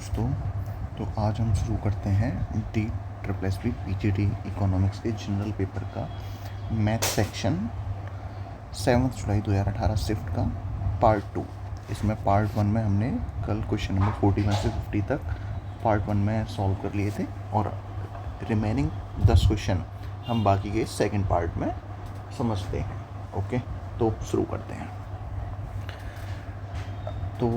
दोस्तों, तो आज हम शुरू करते हैं D triple S P PGT economics के जनरल पेपर का मैथ सेक्शन 7 जुलाई 2018 शिफ्ट का पार्ट 2। इसमें पार्ट 1 में हमने कल क्वेश्चन नंबर 41 से 50 तक पार्ट 1 में सॉल्व कर लिए थे और रिमेनिंग 10 क्वेश्चन हम बाकी के सेकंड पार्ट में समझते हैं। ओके, तो शुरू करते हैं। तो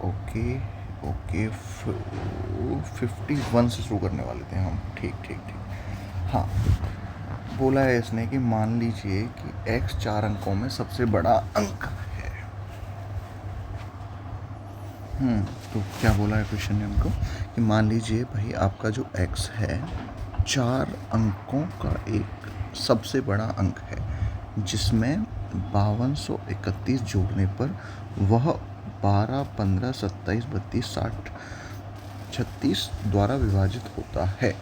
ओके 51 से शुरू करने वाले थे हम। ठीक। हाँ, बोला है इसने कि मान लीजिए कि x 4 अंकों में सबसे बड़ा अंक है। तो क्या बोला है क्वेश्चन ने हमको कि मान लीजिए भाई आपका जो x है 4 अंकों का एक सबसे बड़ा अंक है, जिसमें 5231 जोड़ने पर वह 12, 15, 27, 32, 60, 36 द्वारा विभाजित होता है।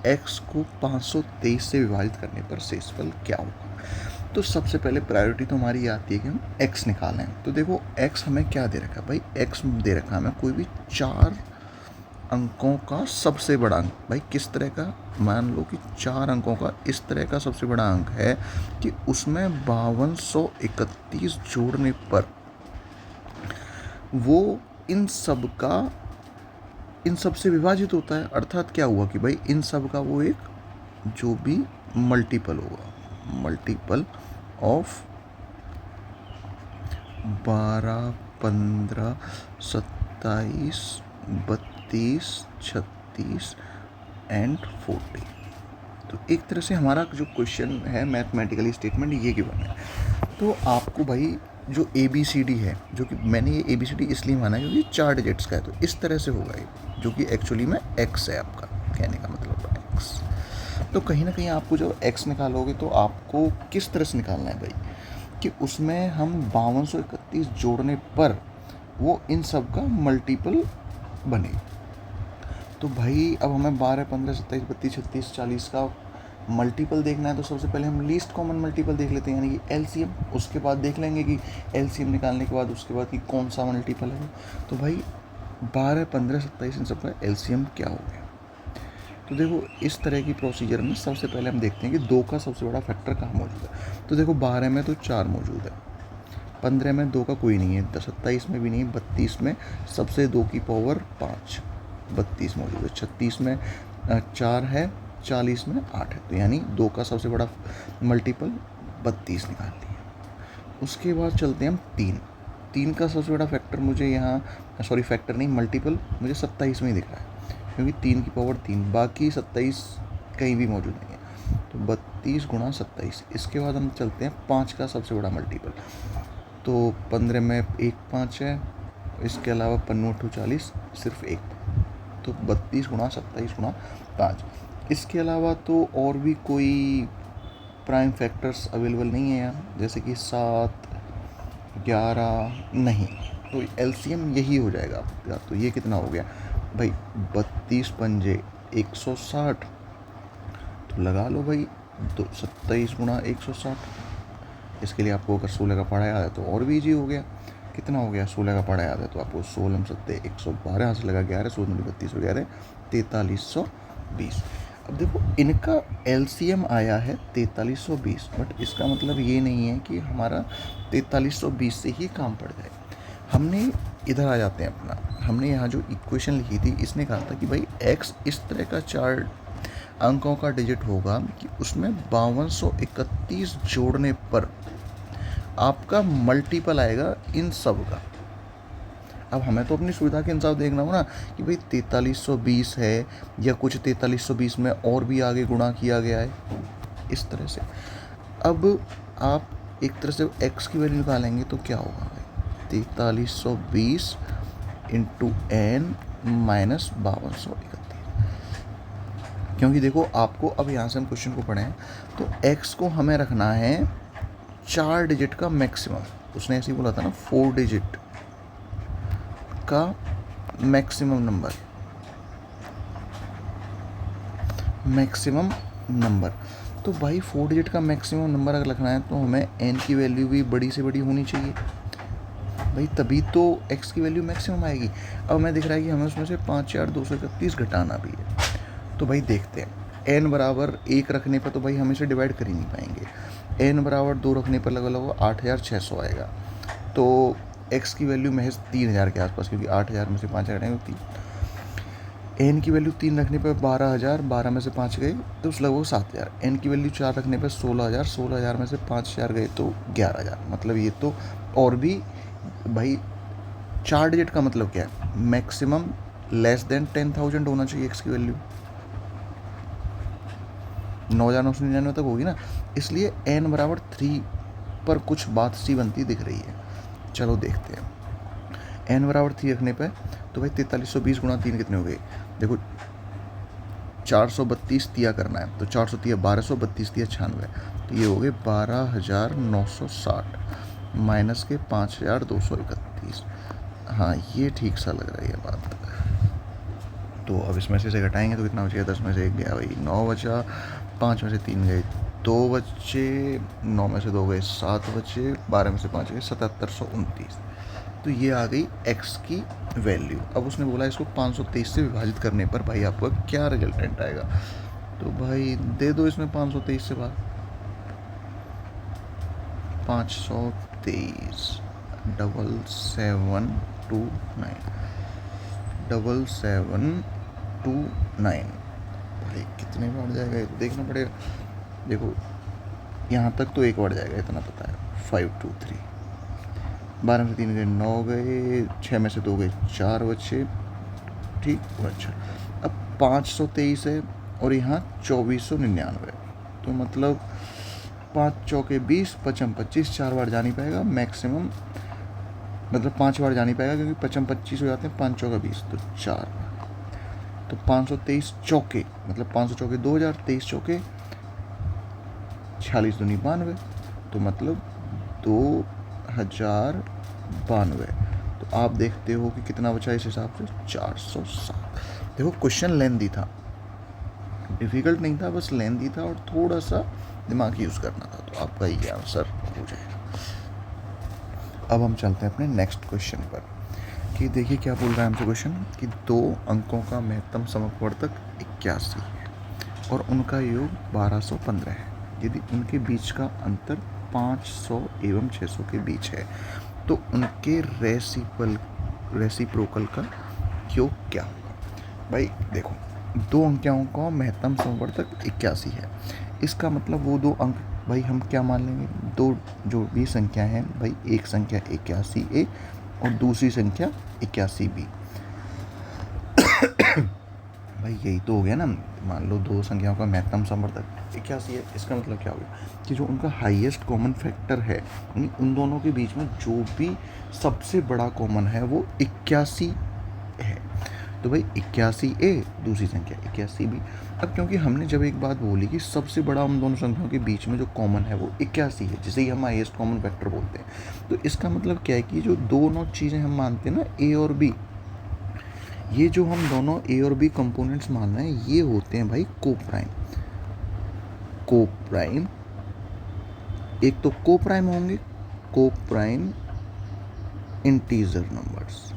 x को 523 से विभाजित करने पर शेषफल क्या होगा। तो सबसे पहले प्रायोरिटी तो हमारी आती है कि हम x निकालें। तो देखो x हमें क्या दे रखा है भाई, x दे रखा है हमें कोई भी 4 अंकों का सबसे बड़ा अंक। भाई किस तरह का, मान लो कि 4 अंकों का इस तरह का सबसे बड़ा अंक है कि उसमें 5231 जोड़ने पर वो इन सब से विभाजित होता है। अर्थात क्या हुआ कि भाई इन सब का वो एक जो भी मल्टीपल होगा, मल्टीपल ऑफ 12, 15, 27, 32, 36 एंड 40। तो एक तरह से हमारा जो क्वेश्चन है मैथमेटिकली स्टेटमेंट ये गिवन है। तो आपको भाई जो ABCD है, जो कि मैंने ये ABCD इसलिए माना है क्योंकि 4 डिजिट्स का है, तो इस तरह से होगा ये, जो कि एक्चुअली में x है। आपका कहने का मतलब है x। तो कहीं ना कहीं आपको जब x निकालोगे तो आपको किस तरह से निकालना है भाई कि उसमें हम 5231 जोड़ने पर वो इन सब का मल्टीपल बने। तो भाई अब हमें 12, 15, 27, 32, 36, 40 का मल्टीपल देखना है। तो सबसे पहले हम लीस्ट कॉमन मल्टीपल देख लेते हैं, यानी कि LCM। उसके बाद देख लेंगे कि LCM निकालने के बाद उसके बाद कि कौन सा मल्टीपल है। तो भाई 12, 15, 27 इन सब का LCM क्या हो गया। तो देखो इस तरह की प्रोसीजर में सबसे पहले हम देखते हैं कि 2 का सबसे बड़ा फैक्टर कहाँ मौजूद है। तो देखो 12 में तो 4 मौजूद है, 15 में 2 का कोई नहीं है, 27 में भी नहीं, 32 में सबसे 2 की पावर 5, 32 मौजूद है, 36 में 4 है, 40 में 8 है। तो यानी 2 का सबसे बड़ा मल्टीपल 32 निकाल लिया। उसके बाद चलते हैं हम 3 का सबसे बड़ा फैक्टर मुझे यहाँ, सॉरी फैक्टर नहीं, मल्टीपल मुझे 27 में ही दिख रहा है, क्योंकि 3 की पावर 3, बाकी 27 कहीं भी मौजूद नहीं है। तो 32 गुणा 27। इसके बाद हम चलते हैं 5 का सबसे बड़ा मल्टीपल। तो 15 में 1 5 है, इसके अलावा 15 40 सिर्फ 1। तो 32 गुणा 27 गुणा 5। इसके अलावा तो और भी कोई प्राइम फैक्टर्स अवेलेबल नहीं है यहाँ, जैसे कि 7, 11 नहीं। तो LCM यही हो जाएगा आपका। तो ये कितना हो गया भाई, 32 पंजे 160। तो लगा लो भाई 27 गुणा 160। इसके लिए आपको अगर 16 का पढ़ा याद है तो और भी ईजी हो गया। कितना हो गया, 16 का पढ़ा याद है तो आपको 16 सत्ते 112 यहाँ से लगा 11, 16 32 हो गया, 4320। अब देखो इनका LCM आया है 4320, बट इसका मतलब ये नहीं है कि हमारा 4320 से ही काम पड़ जाए। हमने इधर आ जाते हैं अपना, हमने यहाँ जो इक्वेशन लिखी थी इसने कहा था कि भाई x इस तरह का 4 अंकों का डिजिट होगा कि उसमें 5231 जोड़ने पर आपका मल्टीपल आएगा इन सब का। अब हमें तो अपनी सुविधा के अनुसार देखना हो ना कि भाई 4320 है या कुछ 4320 में और भी आगे गुणा किया गया है, इस तरह से। अब आप एक तरह से x की वैल्यू निकालेंगे तो क्या होगा भाई, 4320 इंटू n माइनस 5231। क्योंकि देखो आपको अब यहाँ से हम क्वेश्चन को पढ़ें तो x को हमें रखना है 4 डिजिट का मैक्सिमम। उसने ऐसे ही बोला था ना, 4 डिजिट का मैक्सिमम नंबर। तो भाई 4 डिजिट का मैक्सिमम नंबर अगर रखना है तो हमें n की वैल्यू भी बड़ी से बड़ी होनी चाहिए। भाई तभी तो x की वैल्यू मैक्सिमम आएगी। अब हमें दिख रहा है कि हमें उसमें से 5231 घटाना भी है। तो भाई देखते हैं, n बराबर 1 रखने पर तो भाई हम इसे डिवाइड कर ही नहीं पाएंगे। n बराबर 2 रखने पर लगभग 8600 आएगा। तो x की वैल्यू महज 3000 के आसपास, क्योंकि 8000 में से 5 घटाएंगे 3। n की वैल्यू 3 रखने पर 12000, 12 में से 5 गए तो उस लगभग 7000। n की वैल्यू 4 रखने पर 16000, 16000 में से 5000 गए तो 11000। मतलब ये तो और भी भाई 4 डिजिट का मतलब क्या है, मैक्सिमम लेस देन 10,000 होना चाहिए x की वैल्यू। 9999 तक होगी ना, इसलिए n बराबर 3 पर कुछ बात सी बनती दिख रही है। चलो देखते हैं। n बराबर 3 रखने पे तो भाई 4320 गुणा 3 कितने हो गए, देखो 432 तिया करना है तो 400 तिया 1200, 32 तिया 96, तो ये हो गए 12960 माइनस के 5231। हाँ ये ठीक सा लग रहा है ये बात। तो अब इसमें से घटाएंगे तो कितना बचेगा, 10 में से 1 गया भाई 9 बचा, 5 में से 3 गए 2 बचे, 9 में से 2 गए 7 बचे, 12 में से 5 गए 7729। तो ये आ गई x की वैल्यू। अब उसने बोला इसको 523 से विभाजित करने पर भाई आपका क्या रिजल्टेंट आएगा। तो भाई दे दो इसमें 523 से भाग, 523 7729 भाई कितने बढ़ जाएगा ये तो देखना पड़ेगा। देखो यहाँ तक तो 1 बढ़ जाएगा इतना पता है, 523, 12 में से 3 गए 9 गए, 6 में से 2 गए 4 बचे, ठीक। अच्छा अब 523 है और यहाँ 2499, तो मतलब 5 चौके 20, 55 25, 4 बार जा नहीं पाएगा मैक्सिमम, मतलब 5 बार जा नहीं पाएगा क्योंकि 55 25 हो जाते हैं, 5 चौका 20 तो 4, तो 523 चौके मतलब 500 चौके 2000, 23 चौके 46 दूनी 92, तो मतलब 2092। तो आप देखते हो कि कितना बचा इस हिसाब से 407। देखो क्वेश्चन लेंथी था, डिफ़िकल्ट नहीं था, बस लेंथी था और थोड़ा सा दिमाग यूज़ करना था, तो आपका ये आंसर हो जाएगा। अब हम चलते हैं अपने नेक्स्ट क्वेश्चन पर कि देखिए क्या बोल रहा है हमसे क्वेश्चन कि 2 अंकों का महत्तम समवर्तक 81 है और उनका योग 1215 है। यदि उनके बीच का अंतर 500 एवं 600 के बीच है तो उनके रेसिप्रोकल का योग क्या होगा। भाई देखो 2 अंकों का महत्तम समवर्तक 81 है, इसका मतलब वो 2 अंक भाई हम क्या मान लेंगे, 2 जो भी संख्या है भाई, एक संख्या 81A और दूसरी संख्या 81B। भाई यही तो हो गया ना, मान लो 2 संख्याओं का महत्तम समवर्तक 81 है, इसका मतलब क्या हो गया कि जो उनका हाईएस्ट कॉमन फैक्टर है, यानी उन दोनों के बीच में जो भी सबसे बड़ा कॉमन है वो 81 है। तो भाई 81A दूसरी संख्या 81B। अब क्योंकि हमने जब एक बात बोली कि सबसे बड़ा उन दोनों संख्याओं के बीच में जो कॉमन है वो 81 है, जिसे ही हम हाईएस्ट कॉमन फैक्टर बोलते हैं, तो इसका मतलब क्या है कि जो दोनों चीज़ें हम मानते हैं ना A और B, ये जो हम दोनों A और B कंपोनेंट्स मान रहे हैं ये होते हैं भाई कोप्राइम। कोप्राइम एक तो कोप्राइम होंगे, कोप्राइम इंटीजर नंबर्स,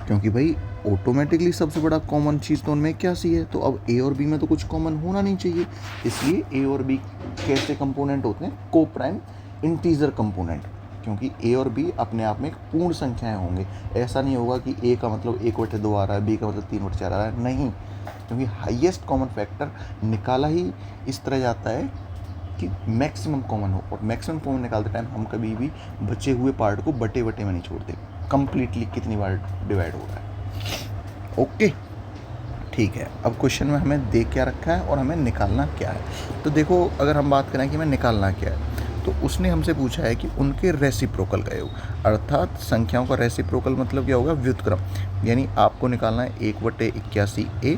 क्योंकि भाई ऑटोमेटिकली सबसे बड़ा कॉमन चीज़ तो उनमें 81 है, तो अब A और B में तो कुछ कॉमन होना नहीं चाहिए, इसलिए A और B कैसे कंपोनेंट होते हैं, कोप्राइम इंटीजर कंपोनेंट, क्योंकि A और B अपने आप में एक पूर्ण संख्याएं होंगे। ऐसा नहीं होगा कि A का मतलब 1/2 आ रहा है, B का मतलब 3/4 आ रहा है, नहीं, क्योंकि हाईएस्ट कॉमन फैक्टर निकाला ही इस तरह जाता है कि मैक्सिमम कॉमन हो, और मैक्सिमम कॉमन निकालते टाइम हम कभी भी बचे हुए पार्ट को बटे में नहीं छोड़ते, कंप्लीटली कितनी बार डिवाइड हो रहा है। ओके ठीक है, अब क्वेश्चन में हमें दे क्या रखा है और हमें निकालना क्या है। तो देखो अगर हम बात करें कि हमें निकालना क्या है, तो उसने हमसे पूछा है कि उनके रेसिप्रोकल का योग, अर्थात संख्याओं का रेसिप्रोकल मतलब क्या होगा, व्युत्क्रम, यानी आपको निकालना है 1/81A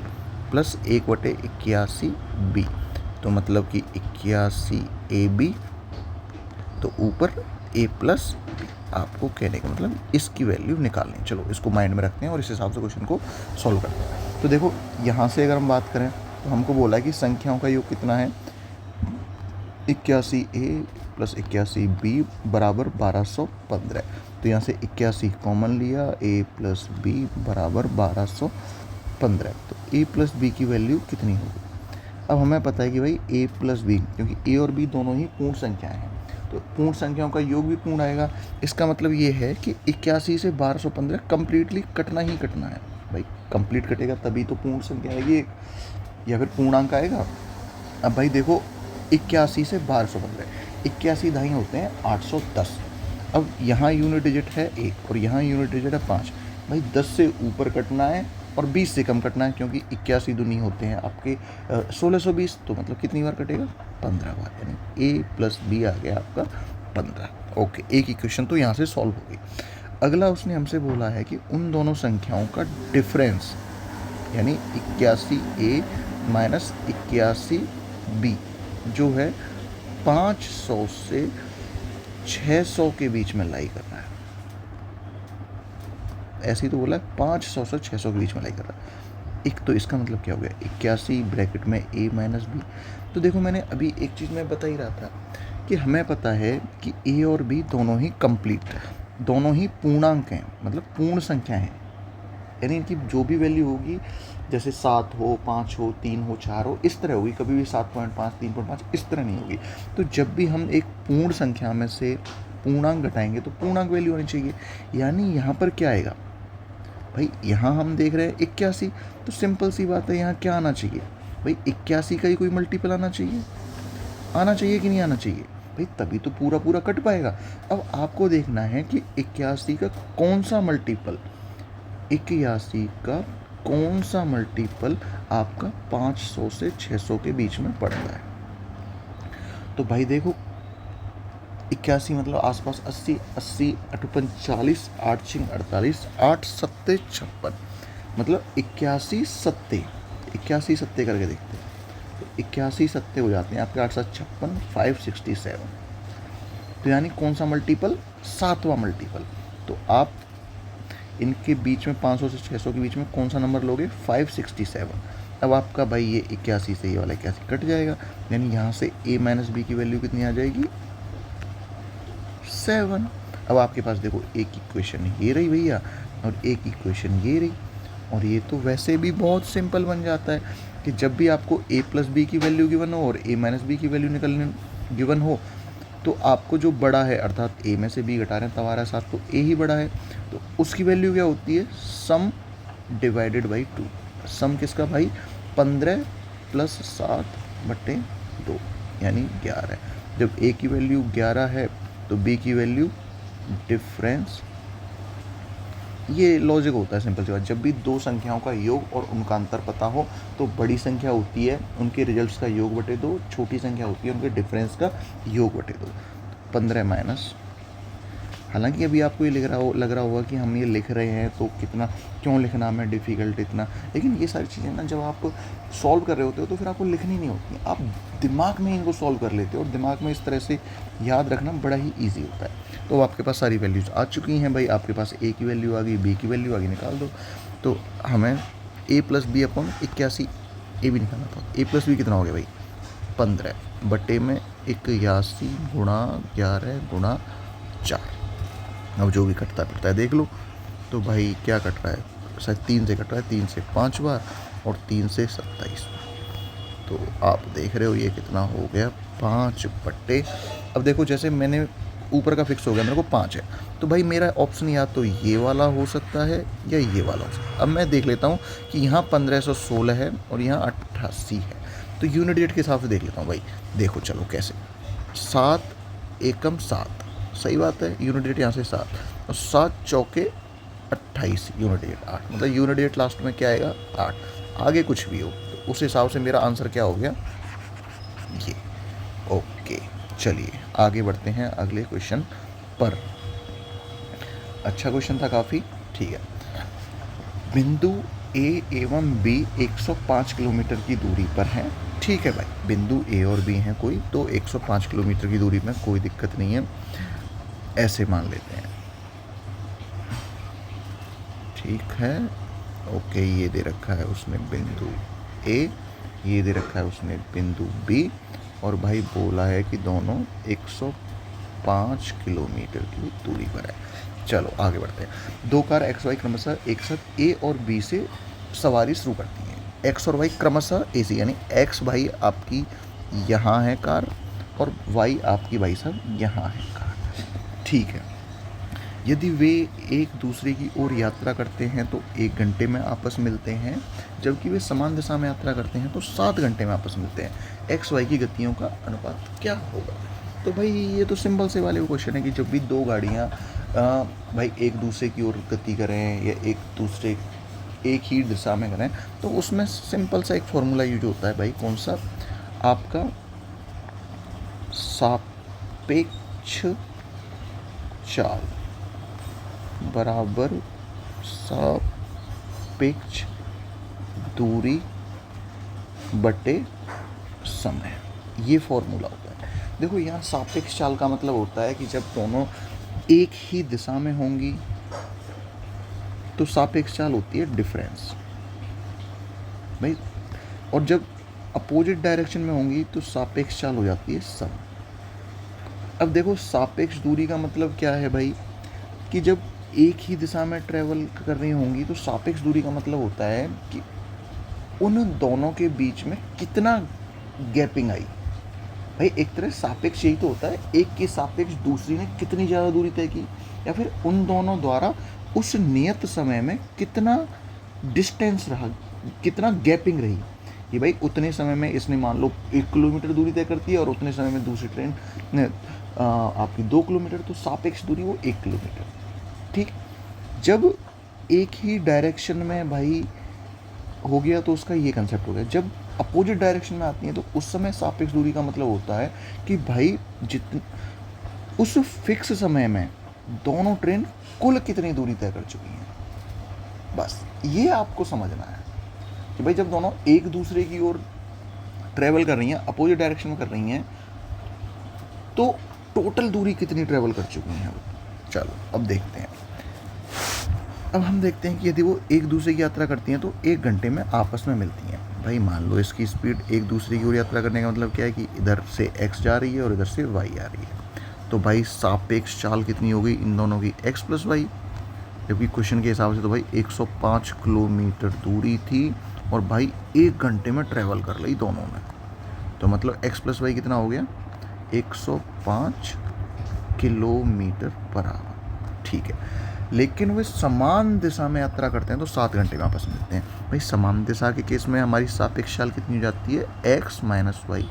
प्लस 1/81B, तो मतलब कि 81AB, तो ऊपर A प्लस B, आपको कहने का मतलब इसकी वैल्यू निकालनी। चलो इसको माइंड में रखते हैं और इस हिसाब से क्वेश्चन को सॉल्व करते हैं। तो देखो यहाँ से अगर हम बात करें तो हमको बोला है कि संख्याओं का योग कितना है, 81A प्लस 81b बराबर 1215। तो यहाँ से 81 कॉमन लिया, a प्लस बी बराबर 1215। तो a प्लस बी की वैल्यू कितनी होगी? अब हमें पता है कि भाई a प्लस बी, क्योंकि a और b दोनों ही पूर्ण संख्याएं हैं, तो पूर्ण संख्याओं का योग भी पूर्ण आएगा। इसका मतलब ये है कि 81 से 1215 कंप्लीटली कटना ही कटना है भाई। कंप्लीट कटेगा तभी तो पूर्ण संख्या आएगी एक, या फिर पूर्णांक आएगा। अब भाई देखो 81 से 1215, 81 दाई होते हैं 810। अब यहाँ यूनिट डिजिट है 1 और यहाँ यूनिट डिजिट है 5। भाई 10 से ऊपर कटना है और 20 से कम कटना है, क्योंकि 81 दूनी होते हैं आपके 1620। तो मतलब कितनी बार कटेगा? 15 बार, यानी a प्लस बी आ गया आपका 15। ओके, एक इक्वेशन तो यहाँ से सॉल्व हो गई। अगला उसने हमसे बोला है कि उन दोनों संख्याओं का डिफरेंस, यानी 81a माइनस 81b जो है 500 से 600 के बीच में लाई कर रहा है। ऐसे ही तो बोला है 500 से 600 के बीच में लाई कर रहा है। एक तो इसका मतलब क्या हो गया, 81 ब्रैकेट में a माइनस बी। तो देखो मैंने अभी एक चीज़ मैं बता ही रहा था कि हमें पता है कि a और b दोनों ही कंप्लीट, दोनों ही पूर्णांक हैं, मतलब पूर्ण संख्या हैं। यानी इनकी जो भी वैल्यू होगी, जैसे 7 हो, 5 हो, 3 हो, 4 हो, इस तरह होगी। कभी भी 7.5, 3.5 इस तरह नहीं होगी। तो जब भी हम एक पूर्ण संख्या में से पूर्णांक घटाएंगे तो पूर्णांक वैल्यू होनी चाहिए। यानी यहाँ पर क्या आएगा भाई, यहाँ हम देख रहे हैं 81, तो सिंपल सी बात है, यहाँ क्या आना चाहिए भाई, 81 का ही कोई मल्टीपल आना चाहिए। आना चाहिए कि नहीं आना चाहिए भाई, तभी तो पूरा पूरा कट पाएगा। अब आपको देखना है कि 81 का कौन सा मल्टीपल, 81 का कौन सा मल्टीपल आपका 500 से 600 के बीच में पड़ रहा है। तो भाई देखो 81 मतलब आसपास 80, 80 अठपन 40, 8 छिंग 48, 8 सत्ते 56, मतलब 81 सत्ते, 81 सत्ते करके देखते हैं। तो 81 सत्ते हो जाते हैं आपके 8 7 56, 567। तो यानी कौन सा मल्टीपल? 7वां मल्टीपल। तो आप इनके बीच में 500 से 600 के बीच में कौन सा नंबर लोगे? 567। अब आपका भाई ये 81 से ये वाला 81 कट जाएगा, यानी यहाँ से a माइनस बी की वैल्यू कितनी आ जाएगी? 7। अब आपके पास देखो एक इक्वेशन ये रही भैया, और एक इक्वेशन ये रही। और ये तो वैसे भी बहुत सिंपल बन जाता है कि जब भी आपको a प्लस बी की वैल्यू गिवन हो और a माइनस बी की वैल्यू निकलने गिवन हो, तो आपको जो बड़ा है, अर्थात a में से b घटा रहे हैं तब आ रहा है 7, तो a ही बड़ा है, तो उसकी वैल्यू क्या होती है? सम डिवाइडेड बाई 2। सम किसका भाई? 15 प्लस 7/2 यानी 11। जब a की वैल्यू 11 है तो b की वैल्यू डिफरेंस। ये लॉजिक होता है सिंपल सी बात। जब भी दो संख्याओं का योग और उनका अंतर पता हो तो बड़ी संख्या होती है उनके रिजल्ट्स का योग बटे 2, छोटी संख्या होती है उनके डिफरेंस का योग बटे 2। 15 माइनस, हालांकि अभी आपको ये लग रहा होगा कि हम ये लिख रहे हैं तो कितना क्यों लिखना हमें डिफ़िकल्ट इतना, लेकिन ये सारी चीज़ें ना जब आप सॉल्व कर रहे होते हो तो फिर आपको लिखनी नहीं होती, आप दिमाग में इनको सॉल्व कर लेते हो, और दिमाग में इस तरह से याद रखना बड़ा ही ईजी होता है। तो आपके पास सारी वैल्यूज़ आ चुकी हैं भाई, आपके पास a की वैल्यू आ गई, b की वैल्यू आ गई, निकाल दो। तो हमें a plus B upon 81 a भी निकालना था। a प्लस बी कितना हो गया भाई? 15 बटे में 81 गुणा 11 गुणा 4। अब जो भी कटता है देख लो। तो भाई क्या कट रहा है? शायद 3 से कट रहा है, 3 से 5 बार और 3 से 27 बार। तो आप देख रहे हो ये कितना हो गया? 5 बट्टे। अब देखो जैसे मैंने ऊपर का फिक्स हो गया, मेरे को 5 है, तो भाई मेरा ऑप्शन या तो ये वाला हो सकता है या ये वाला हो सकता है। अब मैं देख लेता हूँ कि यहाँ 1516 है और यहाँ 88 है, तो यूनिट डिजिट के हिसाब से देख लेता हूँ भाई। देखो चलो कैसे, 7 एकम 7, सही बात है, यूनिट डिजिट यहाँ से 7 और 7 चौके 28, यूनिट डिजिट 8, मतलब यूनिट डिजिट लास्ट में क्या आएगा? 8। आगे कुछ भी हो तो उस हिसाब से मेरा आंसर क्या हो गया? ये। ओके, चलिए आगे बढ़ते हैं अगले क्वेश्चन पर। अच्छा क्वेश्चन था काफ़ी, ठीक है। बिंदु ए एवं बी 105 किलोमीटर की दूरी पर हैं। ठीक है भाई, बिंदु ए और बी हैं कोई, तो 105 किलोमीटर की दूरी में कोई दिक्कत नहीं है, ऐसे मान लेते हैं। ठीक है, ओके, ये दे रखा है उसने बिंदु ए, ये दे रखा है उसने बिंदु बी, और भाई बोला है कि दोनों 105 किलोमीटर की दूरी पर है। चलो आगे बढ़ते हैं। दो कार एक्स वाई क्रमशः एक साथ ए और बी से सवारी शुरू करती हैं। एक्स और वाई क्रमशः ए से, यानी एक्स भाई आपकी यहाँ है कार और वाई आपकी भाई साहब यहाँ है कार, ठीक है। यदि वे एक दूसरे की ओर यात्रा करते हैं तो 1 घंटे में आपस मिलते हैं, जबकि वे समान दिशा में यात्रा करते हैं तो 7 घंटे में आपस मिलते हैं। एक्स वाई की गतियों का अनुपात क्या होगा? तो भाई ये तो सिंपल से वाले क्वेश्चन है कि जब भी दो गाड़ियाँ भाई एक दूसरे की ओर गति करें या एक ही दिशा में करें, तो उसमें सिंपल सा एक फॉर्मूला यूज होता है भाई, कौन सा? आपका सापेक्ष चाल बराबर सापेक्ष दूरी बटे समय, ये फॉर्मूला होता है। देखो यहाँ सापेक्ष चाल का मतलब होता है कि जब दोनों एक ही दिशा में होंगी तो सापेक्ष चाल होती है डिफरेंस भाई, और जब अपोजिट डायरेक्शन में होंगी तो सापेक्ष चाल हो जाती है सम। अब देखो सापेक्ष दूरी का मतलब क्या है भाई, कि जब एक ही दिशा में ट्रेवल कर रही होंगी तो सापेक्ष दूरी का मतलब होता है कि उन दोनों के बीच में कितना गैपिंग आई। भाई एक तरह सापेक्ष यही तो होता है, एक के सापेक्ष दूसरी ने कितनी ज़्यादा दूरी तय की, या फिर उन दोनों द्वारा उस नियत समय में कितना डिस्टेंस रहा, कितना गैपिंग रही। कि भाई उतने समय में इसने मान लो 1 किलोमीटर दूरी तय करती है और उतने समय में दूसरी ट्रेन ने आपकी 2 किलोमीटर, तो सापेक्ष दूरी वो 1 किलोमीटर, ठीक। जब एक ही डायरेक्शन में भाई हो गया तो उसका ये कंसेप्ट हो गया। जब अपोजिट डायरेक्शन में आती है तो उस समय सापेक्ष दूरी का मतलब होता है कि भाई उस फिक्स समय में दोनों ट्रेन कुल कितनी दूरी तय कर चुकी हैं। बस ये आपको समझना है कि भाई जब दोनों एक दूसरे की ओर ट्रेवल कर रही हैं, अपोजिट डायरेक्शन में कर रही हैं, तो टोटल दूरी कितनी ट्रेवल कर चुकी हैं। चलो अब देखते हैं। अब हम देखते हैं कि यदि वो एक दूसरे की यात्रा करती हैं तो 1 घंटे में आपस में मिलती हैं। भाई मान लो इसकी स्पीड एक दूसरे की ओर यात्रा करने का मतलब क्या है कि इधर से x जा रही है और इधर से y आ रही है, तो भाई सापेक्ष चाल कितनी हो गई इन दोनों की, x + y। जबकि क्वेश्चन के हिसाब से तो भाई 105 किलोमीटर दूरी थी और भाई 1 घंटे में ट्रेवल कर ली दोनों ने, तो मतलब x + y कितना हो गया 105 किलोमीटर पर आवर, ठीक है। लेकिन वे समान दिशा में यात्रा करते हैं तो 7 घंटे में आपस में मिलते हैं। भाई समान दिशा के केस में हमारी सापेक्ष चाल कितनी हो जाती है x - y।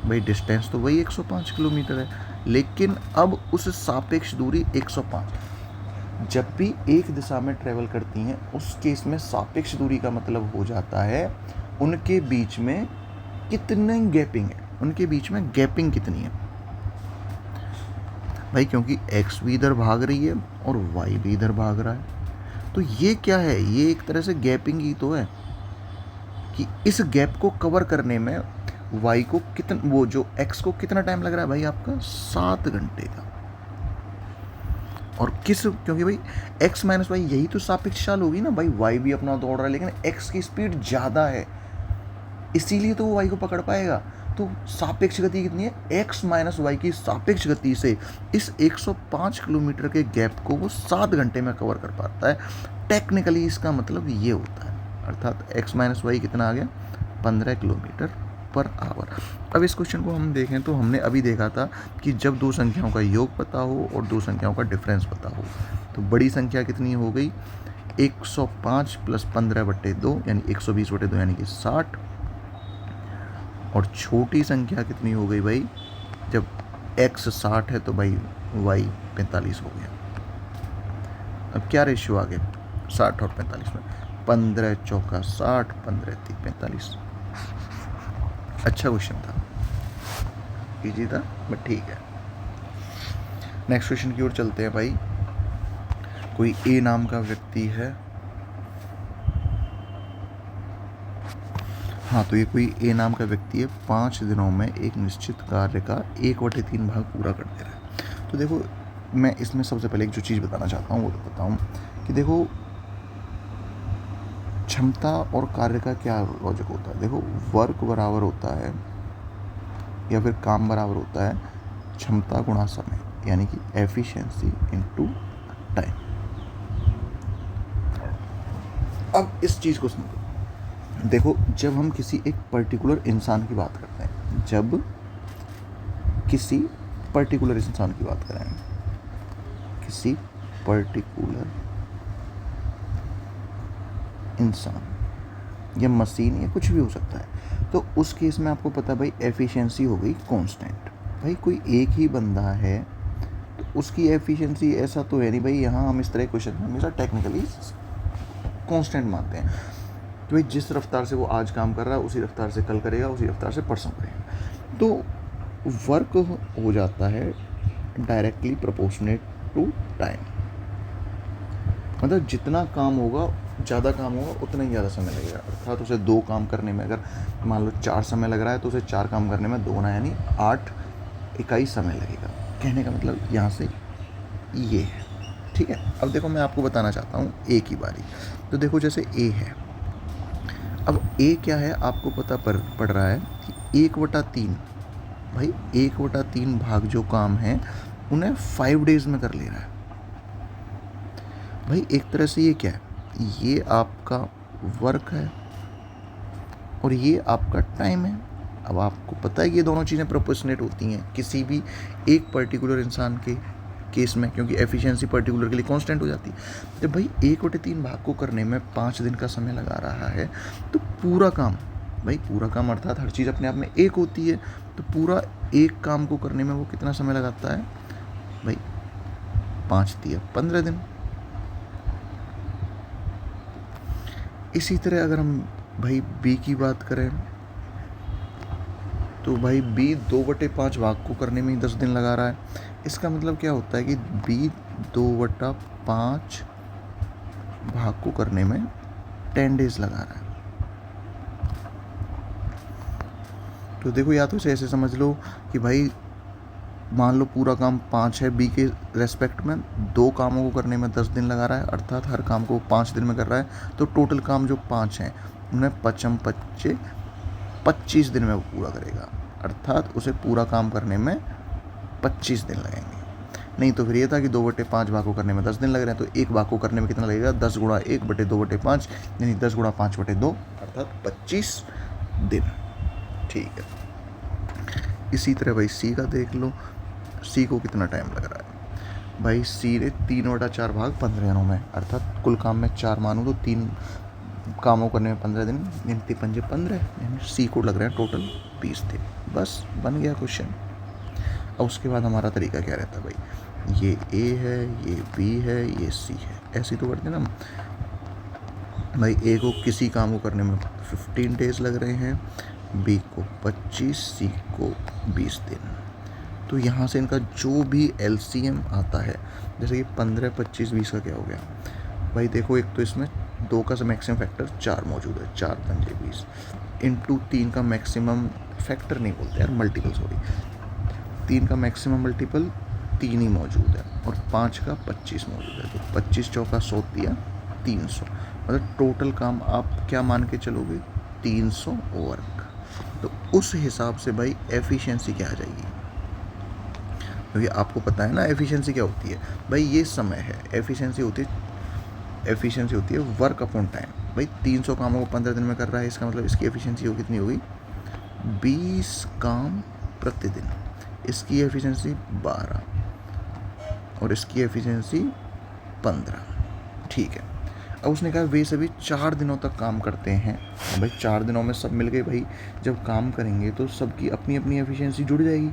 भाई डिस्टेंस तो वही 105 किलोमीटर है, लेकिन अब उस सापेक्ष दूरी 105 जब भी एक दिशा में ट्रेवल करती हैं उस केस में सापेक्ष दूरी का मतलब हो जाता है उनके बीच में कितनी गैपिंग है, उनके बीच में गैपिंग कितनी है भाई, क्योंकि x भी इधर भाग रही है और y भी इधर भाग रहा है, तो ये क्या है, ये एक तरह से गैपिंग ही तो है कि इस गैप को कवर करने में y को कितना, वो जो x को कितना टाइम लग रहा है भाई आपका 7 घंटे का। और क्योंकि भाई x - y यही तो सापेक्ष चाल होगी ना भाई, y भी अपना दौड़ रहा है लेकिन x की स्पीड ज़्यादा है, इसीलिए तो वो y को पकड़ पाएगा। तो सापेक्ष गति कितनी है, x - y की सापेक्ष गति से इस 105 किलोमीटर के गैप को वो 7 घंटे में कवर कर पाता है। टेक्निकली इसका मतलब ये होता है, अर्थात x - y कितना आ गया 15 किलोमीटर पर आवर। अब इस क्वेश्चन को हम देखें तो हमने अभी देखा था कि जब दो संख्याओं का योग पता हो और दो संख्याओं का डिफरेंस पता हो, तो बड़ी संख्या कितनी हो गई 105 + 15/2 यानी 120/2 यानी कि 60, और छोटी संख्या कितनी हो गई भाई, जब x 60 है तो भाई y 45 हो गया। अब क्या रेशियो आ गया 60 और 45 में, 15 चौका 60, 15 3 45। अच्छा क्वेश्चन था, इजी था बट ठीक है। नेक्स्ट क्वेश्चन की ओर चलते हैं भाई। कोई ए नाम का व्यक्ति है, हाँ तो ये कोई ए नाम का व्यक्ति है, 5 दिनों में एक निश्चित कार्य का 1/3 भाग पूरा कर दे रहा है। तो देखो मैं इसमें सबसे पहले एक जो चीज़ बताना चाहता हूँ वो तो बताऊँ कि देखो क्षमता और कार्य का क्या लॉजिक होता है। देखो वर्क बराबर होता है या फिर काम बराबर होता है क्षमता गुणा समय। यानी कि एफिशिएंसी इनटू टाइम। अब इस चीज़ को समझो, देखो जब हम किसी एक पर्टिकुलर इंसान की बात करते हैं, जब किसी पर्टिकुलर इंसान की बात करें, किसी पर्टिकुलर इंसान या मशीन या कुछ भी हो सकता है, तो उस केस में आपको पता है भाई एफिशिएंसी हो गई कांस्टेंट। भाई कोई एक ही बंदा है तो उसकी एफिशिएंसी ऐसा तो है नहीं भाई, यहाँ हम इस तरह क्वेश्चन में हमेशा टेक्निकली कांस्टेंट मानते हैं। तो भाई जिस रफ्तार से वो आज काम कर रहा है उसी रफ्तार से कल करेगा, उसी रफ्तार से परसों करेगा। तो वर्क हो जाता है डायरेक्टली प्रोपोर्शनेट टू टाइम। मतलब जितना काम होगा, ज़्यादा काम होगा, उतना ही ज़्यादा समय लगेगा। अर्थात उसे 2 काम करने में अगर मान लो 4 समय लग रहा है तो उसे 4 काम करने में 2 ना यानी 8 इकाई समय लगेगा। कहने का मतलब यहाँ से ये है, ठीक है। अब देखो मैं आपको बताना चाहता हूँ ए की बारी। तो देखो जैसे ए है, अब ए क्या है आपको पता पड़ रहा है कि 1/3, भाई 1/3 भाग जो काम है उन्हें 5 डेज में कर ले रहा है। भाई एक तरह से ये क्या है, ये आपका वर्क है और ये आपका टाइम है। अब आपको पता है कि ये दोनों चीज़ें प्रोपोर्शनेट होती हैं किसी भी एक पर्टिकुलर इंसान के केस में, क्योंकि एफिशिएंसी पर्टिकुलर के लिए कांस्टेंट हो जाती है। जब भाई 1/3 भाग को करने में 5 दिन का समय लगा रहा है तो पूरा काम, भाई पूरा काम अर्थात हर चीज़ अपने आप में एक होती है, तो पूरा एक काम को करने में वो कितना समय लगाता है भाई, 5 दिया 15 दिन। इसी तरह अगर हम भाई बी की बात करें तो भाई बी 2/5 भाग को करने में ही 10 दिन लगा रहा है। इसका मतलब क्या होता है कि बी 2/5 भाग को करने में 10 डेज लगा रहा है। तो देखो या तो इसे ऐसे समझ लो कि भाई मान लो पूरा काम 5 है बी के रेस्पेक्ट में, 2 कामों को करने में 10 दिन लगा रहा है, अर्थात हर काम को 5 दिन में कर रहा है। तो टोटल काम जो 5 हैं उन्हें 25 दिन में वो पूरा करेगा, अर्थात उसे पूरा काम करने में 25 दिन लगेंगे। नहीं तो फिर ये था कि 2/5 भाग को करने में 10 दिन लग रहे हैं, तो एक भाग को करने में कितना लगेगा, 10 गुणा 1/2/5 यानी 10 गुणा 5/2 अर्थात 25 दिन, ठीक है। इसी तरह भाई सी का देख लो, सी को कितना टाइम लग रहा है भाई, सी ने 3/4 भाग 15 दिनों में, अर्थात कुल काम में 4 मानूँ तो 3 कामों करने में 15 दिन, गिनती 15 यानी सी को लग रहे हैं टोटल 20 दिन। बस बन गया क्वेश्चन। अब उसके बाद हमारा तरीका क्या रहता है भाई, ये ए है, ये बी है, ये सी है, ऐसे तो करते ना हम। भाई ए को किसी काम को करने में 15 डेज लग रहे हैं, बी को 25, सी को 20 दिन। तो यहाँ से इनका जो भी एलसीएम आता है, जैसे कि 15, 25, 20 का क्या हो गया भाई, देखो एक तो इसमें 2 का मैक्सिमम फैक्टर 4 मौजूद है, 4 पंजे 20 इंटू 3 का मैक्सिमम फैक्टर नहीं बोलते यार, मल्टीपल सॉरी, 3 का मैक्सिमम मल्टीपल 3 ही मौजूद है और 5 का 25 मौजूद है। तो 25 चौका 100 दिया 300, मतलब टोटल काम आप क्या मान के चलोगे, 300 वर्क। तो उस हिसाब से भाई एफिशिएंसी क्या आ जाएगी, क्योंकि आपको पता है ना एफिशिएंसी क्या होती है भाई, ये समय है, एफिशिएंसी होती है वर्क अपॉन टाइम। भाई 300 कामों को 15 दिन में कर रहा है, इसका मतलब इसकी एफिशिएंसी हो कितनी होगी, 20 काम प्रतिदिन। इसकी एफिशिएंसी 12 और इसकी एफिशिएंसी 15, ठीक है। अब उसने कहा वे सभी 4 दिनों तक काम करते हैं। भाई 4 दिनों में सब मिल गए, भाई जब काम करेंगे तो सबकी अपनी अपनी एफिशिएंसी जुड़ जाएगी,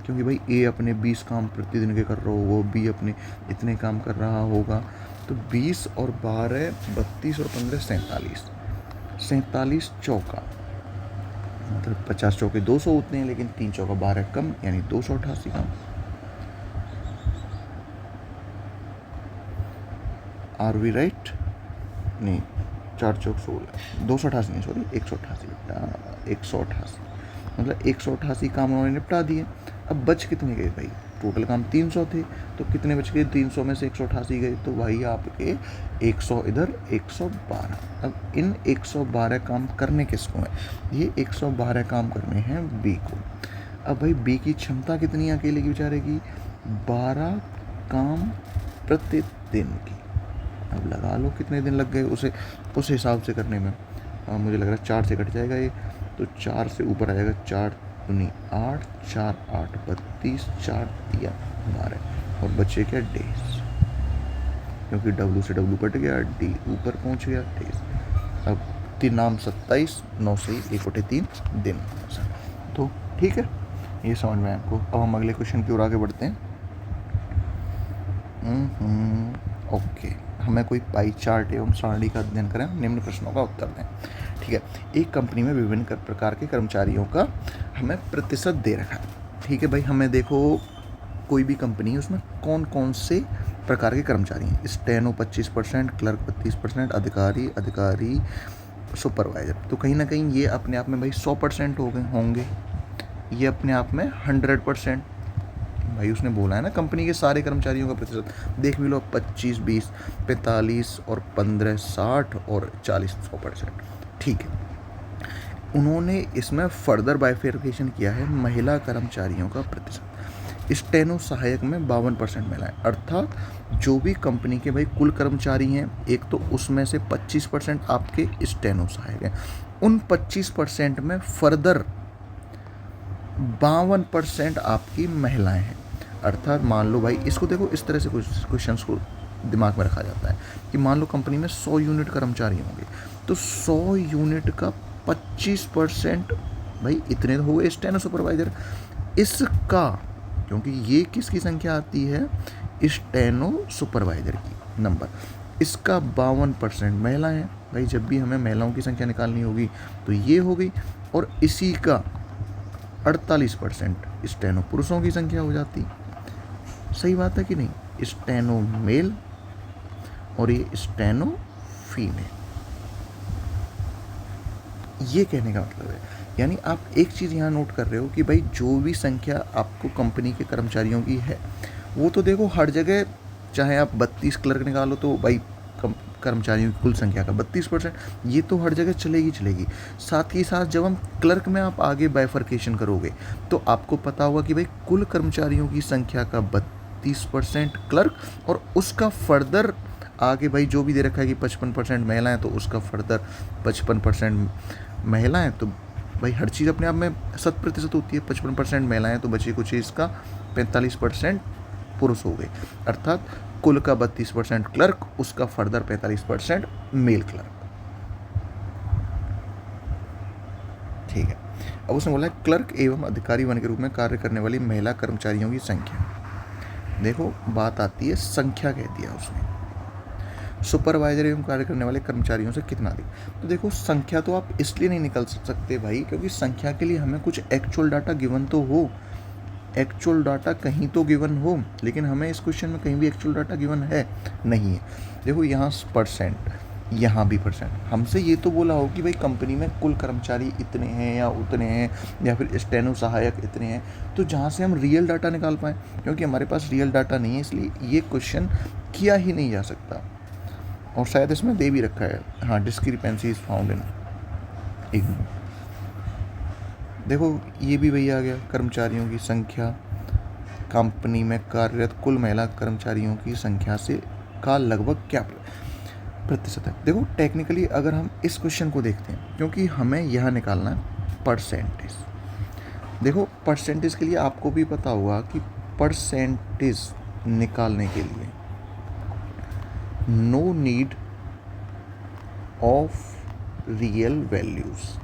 क्योंकि भाई ए अपने 20 काम प्रतिदिन के कर रहा हो, वो बी अपने इतने काम कर रहा होगा। तो 20 और 12 32 और 15 47 चौका, मतलब 50 चौके 200 होते हैं, लेकिन 3 चौका 12 कम यानी 288 काम। आर वी राइट, नहीं 4 चौक 16, 288 नहीं सॉरी 188 मतलब 188 काम उन्होंने निपटा दिए। अब बच कितने गए भाई, टोटल काम 300 थे, तो कितने बच गए, 300 में से 188 गए, तो भाई आपके 100 इधर 112। अब इन 112 काम करने किसको हैं, ये 112 काम करने हैं बी को। अब भाई बी की क्षमता कितनी है अकेले की बेचारे की, 12 काम प्रतिदिन की। अब लगा लो कितने दिन लग गए उसे उस हिसाब से करने में। मुझे लग रहा है 4 से कट जाएगा ये, तो 4 से ऊपर आ जाएगा। 4 दूनी 8, 4 8 32, 4 दिया 12 और बचे क्या डेज, क्योंकि W से W कट गया, D ऊपर पहुंच गया, डेज। अब 3 नाम 27, 9 से 1/3 दिन। तो ठीक है, ये समझ में आपको। अब हम अगले क्वेश्चन की ओर आगे बढ़ते हैं। ओके, हमें कोई पाई चार्ट एवं सारणी का अध्ययन करें, निम्न प्रश्नों का उत्तर दें। ठीक है, एक कंपनी में विभिन्न प्रकार के कर्मचारियों का हमें प्रतिशत दे रखा है। ठीक है भाई, हमें देखो कोई भी कंपनी है उसमें कौन कौन से प्रकार के कर्मचारी हैं। स्टेनो 25%, क्लर्क 32%, अधिकारी सुपरवाइजर। तो कहीं ना कहीं ये अपने आप में भाई 100% हो गए होंगे, ये अपने आप में 100%। भाई उसने बोला है ना कंपनी के सारे कर्मचारियों का प्रतिशत, देख भी लो 25, 20, 45 और 15, 60 और 40, 100%। ठीक है, उन्होंने इसमें फर्दर बाइफिकेशन किया है महिला कर्मचारियों का प्रतिशत। स्टेनो सहायक में 52% महिलाएं, अर्थात जो भी कंपनी के भाई कुल कर्मचारी हैं, एक तो उसमें से 25% आपके स्टेनो सहायक हैं, उन 25% में फर्दर 52% आपकी महिलाएं हैं। अर्थात मान लो भाई, इसको देखो इस तरह से कुछ क्वेश्चंस को दिमाग में रखा जाता है कि मान लो कंपनी में 100 यूनिट कर्मचारी होंगे, तो 100 यूनिट का 25% भाई इतने हो गए स्टेनो सुपरवाइजर। इसका, क्योंकि ये किसकी संख्या आती है, स्टेनो सुपरवाइजर की नंबर, इसका 52% महिला है। भाई जब भी हमें महिलाओं की संख्या निकालनी होगी तो ये हो गई, और इसी का 48% स्टेनो पुरुषों की संख्या हो जाती। सही बात है कि नहीं, स्टेनो मेल और ये स्टेनो फीमेल। ये कहने का मतलब है, यानी आप एक चीज़ यहाँ नोट कर रहे हो कि भाई जो भी संख्या आपको कंपनी के कर्मचारियों की है, वो तो देखो हर जगह, चाहे आप 32 क्लर्क निकालो तो भाई कर्मचारियों की कुल संख्या का 32%, ये तो हर जगह चलेगी। साथ ही साथ जब हम क्लर्क में आप आगे बाइफर्केशन करोगे तो आपको पता होगा कि भाई कुल कर्मचारियों की संख्या का 32% क्लर्क, और उसका फर्दर आगे भाई जो भी दे रखा है कि 55% महिलाएं, तो उसका फर्दर 55% महिलाएं। तो भाई हर चीज़ अपने आप में 100% होती है, 55% महिलाएं तो बची कुछ इसका 45% पुरुष हो गए, अर्थात कुल का 32% क्लर्क, उसका फर्दर 45% मेल क्लर्क। ठीक है, अब उसने बोला है क्लर्क एवं अधिकारी वन के रूप में कार्य करने वाली महिला कर्मचारियों की संख्या। देखो बात आती है संख्या, कह दिया उसने, सुपरवाइजर एवं कार्य करने वाले कर्मचारियों से कितना अधिक। तो देखो संख्या तो आप इसलिए नहीं निकल सकते भाई, क्योंकि संख्या के लिए हमें कुछ एक्चुअल डाटा गिवन तो हो, एक्चुअल डाटा कहीं तो गिवन हो, लेकिन हमें इस क्वेश्चन में कहीं भी एक्चुअल डाटा गिवन है नहीं है। देखो यहाँ परसेंट, यहाँ भी परसेंट, हमसे ये तो बोला हो कि भाई कंपनी में कुल कर्मचारी इतने हैं या उतने हैं, या फिर स्टेनो सहायक इतने हैं, तो जहाँ से हम रियल डाटा निकाल पाएँ, क्योंकि हमारे पास रियल डाटा नहीं है, इसलिए ये क्वेश्चन किया ही नहीं जा सकता। और शायद इसमें दे भी रखा है, हाँ, discrepancy is found in ignore. देखो ये भी वही आ गया, कर्मचारियों की संख्या कंपनी में कार्यरत कुल महिला कर्मचारियों की संख्या से का लगभग क्या प्रतिशत है। देखो टेक्निकली अगर हम इस क्वेश्चन को देखते हैं, क्योंकि हमें यह निकालना है परसेंटेज। देखो परसेंटेज के लिए आपको भी पता होगा कि परसेंटेज निकालने के लिए no need of real values,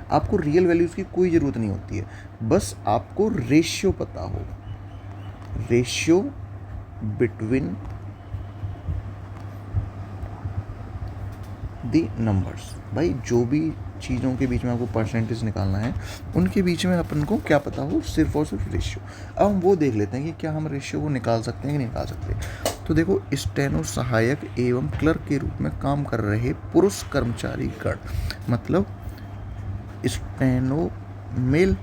आपको रियल वैल्यूज़ की कोई ज़रूरत नहीं होती है, बस आपको रेशियो पता हो, रेशियो बिटवीन द नंबर्स। भाई जो भी चीज़ों के बीच में आपको परसेंटेज निकालना है, उनके बीच में अपन को क्या पता हो, सिर्फ और सिर्फ रेशियो। अब हम वो देख लेते हैं कि क्या हम रेशियो को निकाल सकते हैं कि नहीं निकाल सकते। तो देखो स्टेनो सहायक एवं क्लर्क के रूप में काम कर रहे पुरुष कर्मचारी गण, मतलब steno male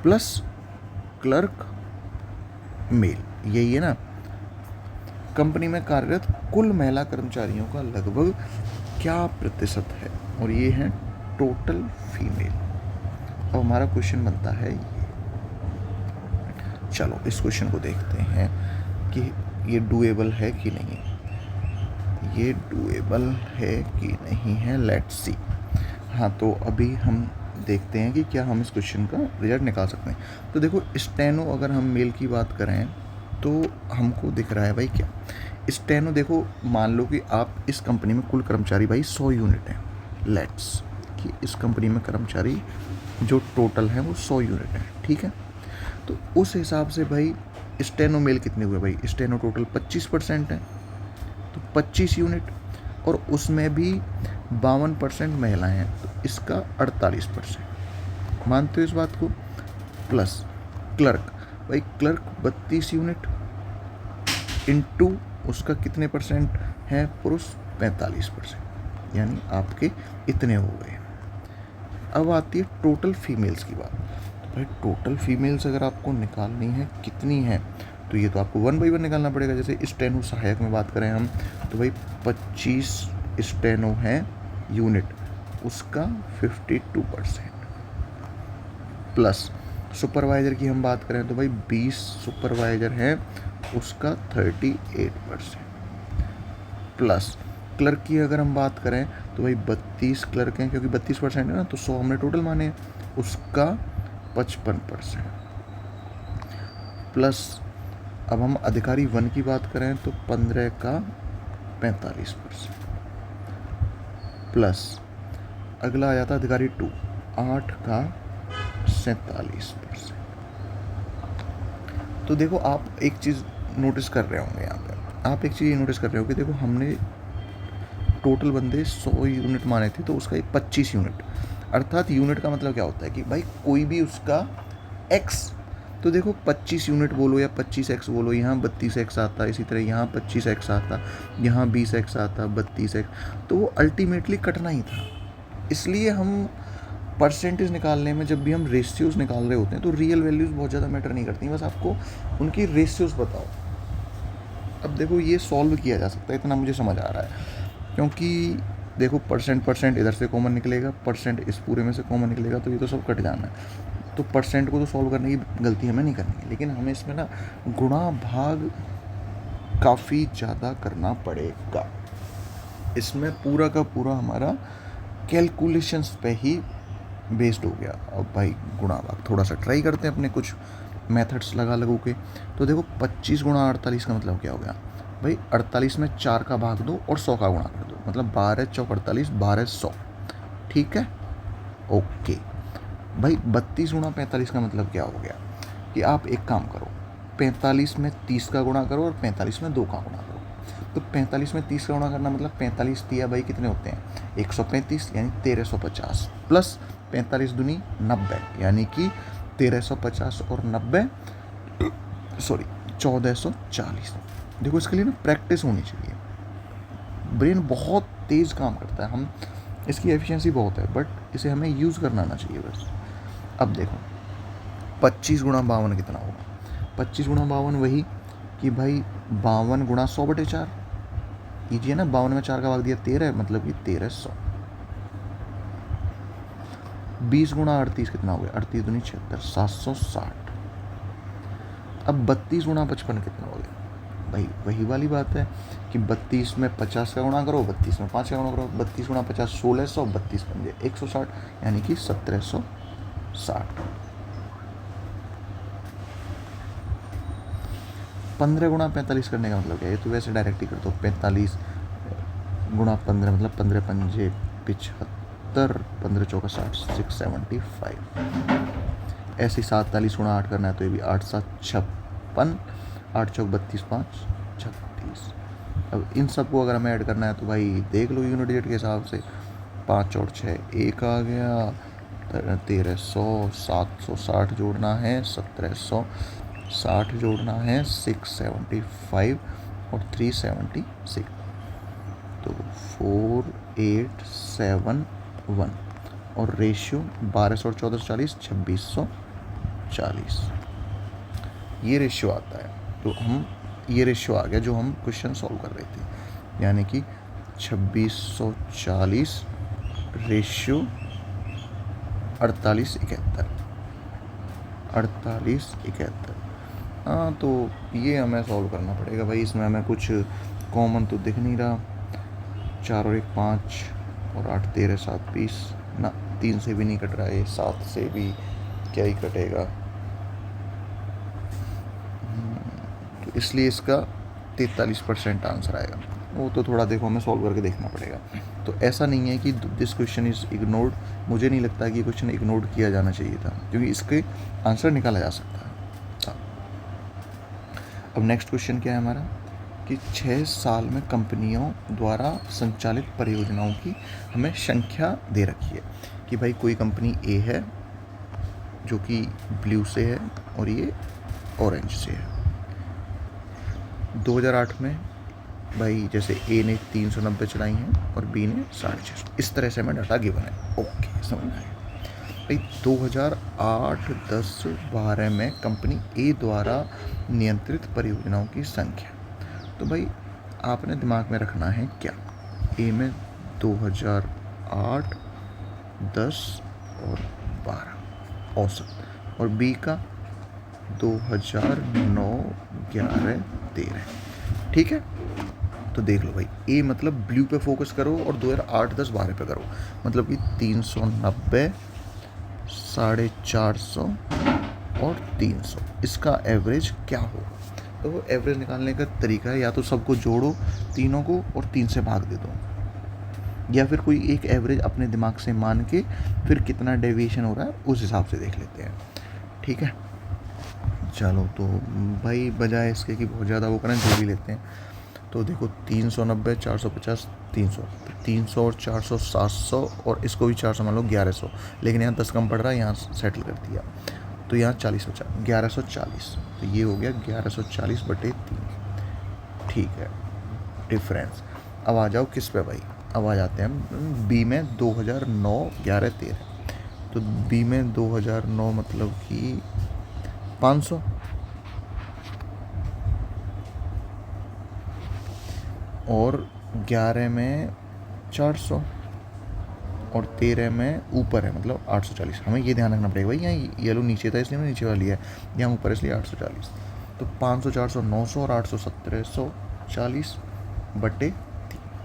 plus clerk male, यही है ना। कंपनी में कार्यरत कुल महिला कर्मचारियों का लगभग क्या प्रतिशत है, और ये है टोटल फीमेल। अब हमारा क्वेश्चन बनता है ये, चलो इस क्वेश्चन को देखते हैं कि ये डूएबल है कि नहीं, ये डूएबल है कि नहीं है, लेट्स सी। हाँ, तो अभी हम देखते हैं कि क्या हम इस क्वेश्चन का रिजल्ट निकाल सकते हैं। तो देखो स्टेनो, अगर हम मेल की बात करें तो हमको दिख रहा है भाई क्या स्टेनो, देखो मान लो कि आप इस कंपनी में कुल कर्मचारी भाई 100 यूनिट हैं, लेट्स कि इस कंपनी में कर्मचारी जो टोटल है वो 100 यूनिट है, ठीक है। तो उस हिसाब से भाई स्टेनो मेल कितने हुए भाई, स्टेनो टोटल 25% है, तो 25 यूनिट, और उसमें भी 52% महिलाएं हैं, तो इसका 48%। मानते हो इस बात को। प्लस क्लर्क, भाई क्लर्क 32 यूनिट इनटू उसका कितने परसेंट है पुरुष, 45%, यानी आपके इतने हो गए। अब आती है टोटल फीमेल्स की बात। तो भाई टोटल फीमेल्स अगर आपको निकालनी है कितनी है, तो ये तो आपको 1 बाई 1 निकालना पड़ेगा। जैसे स्टेनो सहायक में बात करें हम, तो भाई 25 स्टेनो है यूनिट, उसका 52%। प्लस सुपरवाइज़र की हम बात करें तो भाई 20 सुपरवाइज़र हैं, उसका 38%। प्लस क्लर्क की अगर हम बात करें तो भाई 32 क्लर्क हैं, क्योंकि 32% है ना, तो 100 हमने टोटल माने हैं, उसका 55%। प्लस अब हम अधिकारी 1 की बात करें तो 15 का 45%। प्लस अगला आ जाता है अधिकारी 2, 8 का 47%। तो देखो आप एक चीज़ नोटिस कर रहे होंगे यहाँ पे, आप एक चीज़ नोटिस कर रहे हो कि देखो हमने टोटल बंदे 100 यूनिट माने थे, तो उसका 25 यूनिट, अर्थात यूनिट का मतलब क्या होता है कि भाई कोई भी उसका x, तो देखो 25 यूनिट बोलो या 25x बोलो, यहाँ 32x आता, इसी तरह यहाँ 25x आता, यहाँ 20x आता, 32x, तो वो अल्टीमेटली कटना ही था। इसलिए हम परसेंटेज निकालने में जब भी हम रेशियोज़ निकाल रहे होते हैं तो रियल वैल्यूज़ बहुत ज़्यादा मैटर नहीं करती, बस आपको उनकी रेशियोज़ बताओ। अब देखो ये सॉल्व किया जा सकता है, इतना मुझे समझ आ रहा है, क्योंकि देखो परसेंट इधर से कॉमन निकलेगा, परसेंट इस पूरे में से कॉमन निकलेगा, तो ये तो सब कट जाना है। तो परसेंट को तो सॉल्व करने की गलती हमें नहीं करनी है, लेकिन हमें इसमें ना गुणा भाग काफ़ी ज़्यादा करना पड़ेगा। इसमें पूरा का पूरा हमारा कैलकुलेशंस पे ही बेस्ड हो गया। अब भाई गुणा भाग थोड़ा सा ट्राई करते हैं अपने कुछ मेथड्स लगा लगू के। तो देखो 25 गुणा 48 का मतलब क्या हो गया भाई, 48 में 4 का भाग दो और 100 का गुणा कर दो, मतलब 12 चौक 48, 1200, ठीक है, ओके। भाई 32 गुणा 45 का मतलब क्या हो गया कि आप एक काम करो, 45 में 30 का गुणा करो और 45 में 2 का गुणा करो। तो 45 में 30 का गुणा करना मतलब 45 दिया भाई कितने होते हैं 135, यानी 1350, प्लस 45 दूनी 90, यानी कि 1350 और 90 सॉरी 1440। देखो इसके लिए ना प्रैक्टिस होनी चाहिए, ब्रेन बहुत तेज़ काम करता है, हम इसकी एफिशिएंसी बहुत है, बट इसे हमें यूज़ करना आना चाहिए बस। अब देखो 25 गुणा 52 कितना होगा, 25 गुणा 52 वही कि भाई 52 गुणा 100/4 कीजिए ना, 52 में 4 का भाग दिया 13, मतलब कि 1300। 20 गुणा 38 कितना हो गया, 38 दूनी 76, 760। अब 32 गुणा 55 कितना हो गया भाई, वही वाली बात है कि 32 में 50 का गुणा करो, 32 में 5 का गुणा करो, 32 गुणा 50 1600, 32 पंजे 160, यानी कि 1760। 15 गुणा 45 करने का मतलब क्या है, ये तो वैसे डायरेक्ट ही कर दो, 45 गुणा 15 मतलब 15 पंजे 75, 15 चौका 60, 675। ऐसे 47 गुणा 8 करना है, तो ये भी 8 7 56, 8 चौक 32, 5 36। अब इन सबको अगर हमें ऐड करना है तो भाई देख लो यूनिट डिजिट के हिसाब से, 5 और 6 1 आ गया, 1300, 760 जोड़ना है, 1760 जोड़ना है, 675 और 376, तो 4871, और रेशियो 1200 और 1440, 2640, ये रेशियो आता है। तो हम ये रेशियो आ गया जो हम क्वेश्चन सॉल्व कर रहे थे, यानी कि 2640 रेशियो 4871, 4871। हाँ, तो ये हमें सॉल्व करना पड़ेगा भाई। इसमें हमें कुछ कॉमन तो दिख नहीं रहा। 4 और 1 5 और 8 13 7 20 ना, 3 से भी नहीं कट रहा है, 7 से भी क्या ही कटेगा। तो इसलिए इसका 43% आंसर आएगा। वो तो थोड़ा देखो हमें सॉल्व करके देखना पड़ेगा। तो ऐसा नहीं है कि दिस क्वेश्चन इज़ इग्नोर्ड। मुझे नहीं लगता कि ये क्वेश्चन इग्नोर्ड किया जाना चाहिए था, क्योंकि इसके आंसर निकाला जा सकता है। अब नेक्स्ट क्वेश्चन क्या है हमारा कि 6 साल में कंपनियों द्वारा संचालित परियोजनाओं की हमें संख्या दे रखी है कि भाई कोई कंपनी ए है जो कि ब्लू से है और ये ऑरेंज से है। 2008 में भाई जैसे ए ने 390 चलाई हैं और बी ने 650, इस तरह से हमें डाटा गिवन है। ओके, समझ में आया भाई। 2008 10 12 में कंपनी ए द्वारा नियंत्रित परियोजनाओं की संख्या। तो भाई आपने दिमाग में रखना है क्या, ए में 2008 10 और 12 औसत, और बी का 2009 11 13। ठीक है, तो देख लो भाई, ए मतलब ब्लू पे फोकस करो और 2008 10 12 पे करो, मतलब कि 390 450 और 300, इसका एवरेज क्या हो। तो वो एवरेज निकालने का तरीका है या तो सबको जोड़ो तीनों को और 3 से भाग दे दो, या फिर कोई एक एवरेज अपने दिमाग से मान के फिर कितना डेविएशन हो रहा है उस हिसाब से देख लेते हैं। ठीक है, चलो तो भाई बजाय इसके कि बहुत ज़्यादा वो करें, जो भी लेते हैं। तो देखो 390 450 300, 300 और 400 700, और इसको भी 400 मान लो 1100, लेकिन यहाँ 10 कम पड़ रहा है, यहाँ सेटल कर दिया। तो यहाँ 40 1140, तो ये हो गया 1140/3। ठीक है, डिफरेंस। अब आ जाओ किस पे भाई, अब आ जाते हैं बी में 2009 11 13। तो बी में 2009 मतलब कि 500, और 11 में 400, और 13 में ऊपर है मतलब 840। हमें ये ध्यान रखना पड़ेगा भाई, यहाँ येलो नीचे था इसलिए नीचे वाली है, यहाँ ऊपर इसलिए 840। तो 500 400 900 और 800 1740/3।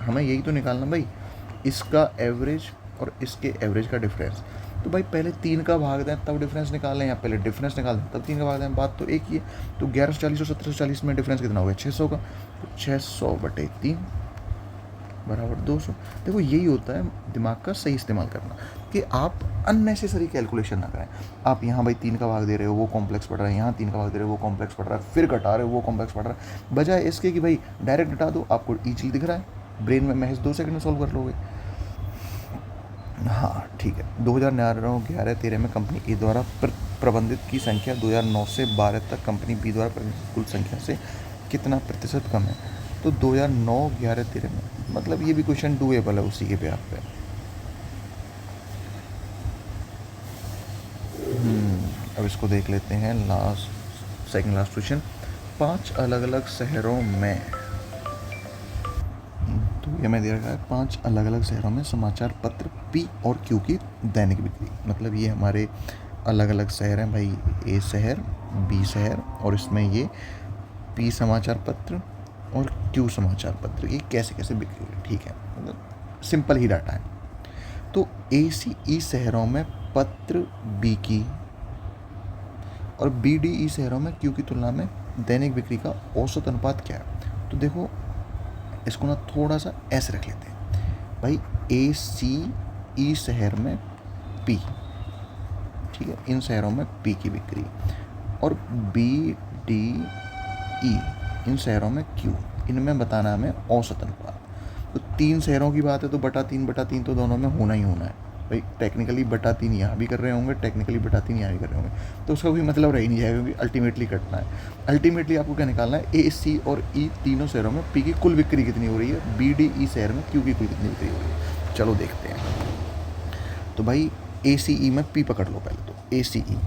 हमें यही तो निकालना भाई, इसका एवरेज और इसके एवरेज का डिफरेंस। तो भाई पहले 3 का भाग दें तब डिफरेंस निकालें, या पहले डिफरेंस निकाल दें तब 3 का भाग दें, बात तो एक ही है। तो 1140 और 1740 में डिफरेंस कितना हो गया, 600 का। तो 600/3 बराबर 200। देखो यही होता है दिमाग का सही इस्तेमाल करना, कि आप अननेसेसरी कैलकुलेशन ना करें। आप यहाँ भाई 3 का भाग दे रहे हो वो कॉम्प्लेक्स पड़ रहा है, यहाँ 3 का भाग दे रहे हो वो कॉम्प्लेक्स पड़ रहा है, फिर घटा रहे हो वो कॉम्प्लेक्स पड़ रहा है, बजाय इसके कि भाई डायरेक्ट घटा दो, आपको ईजिली दिख रहा है, ब्रेन में महज 2 सेकंड में सॉल्व कर लोगे। हाँ ठीक है, 2009 11 13 में कंपनी ए द्वारा प्रबंधित की संख्या 2009 से 12 तक कंपनी बी द्वारा प्रबंधित कुल संख्या से कितना प्रतिशत कम है। तो 2009 11 13 में, मतलब ये भी क्वेश्चन डूएबल है उसी के पे आप पे। अब इसको देख लेते हैं, सेकंड लास्ट क्वेश्चन। 5 अलग अलग शहरों में, तो ये मैं दे रखा है 5 अलग अलग शहरों में समाचार पत्र पी और क्यू की दैनिक बिक्री। मतलब ये हमारे अलग अलग शहर हैं भाई, ए शहर बी शहर, और इसमें ये पी समाचार पत्र और क्यू समाचार पत्र की कैसे कैसे बिक्री हुई। ठीक है, मतलब सिंपल ही डाटा है। तो ए सी ई शहरों में पत्र बी की और बी डी ई शहरों में क्यू की तुलना में दैनिक बिक्री का औसत अनुपात क्या है। तो देखो इसको ना थोड़ा सा ऐसे रख लेते हैं भाई, ए सी ई शहर में पी, ठीक है, इन शहरों में पी की बिक्री, और बी डी ई इन शहरों में क्यू, इनमें बताना हमें औसत अनुपात। तो 3 शहरों की बात है तो बटा तीन तो दोनों में होना ही होना है भाई। टेक्निकली बटा 3 यहाँ भी कर रहे होंगे, टेक्निकली बटा 3 यहाँ भी कर रहे होंगे, तो उसका भी मतलब रह ही नहीं जाएगा, क्योंकि अल्टीमेटली कटना है। अल्टीमेटली आपको क्या निकालना है, ए सी और ई तीनों शहरों में पी की कुल बिक्री कितनी हो रही है, बी डी ई शहर में क्यू की कुल कितनी बिक्री हो रही है। चलो देखते हैं। तो भाई ए सी ई में पी पकड़ लो पहले, तो ए सी ई,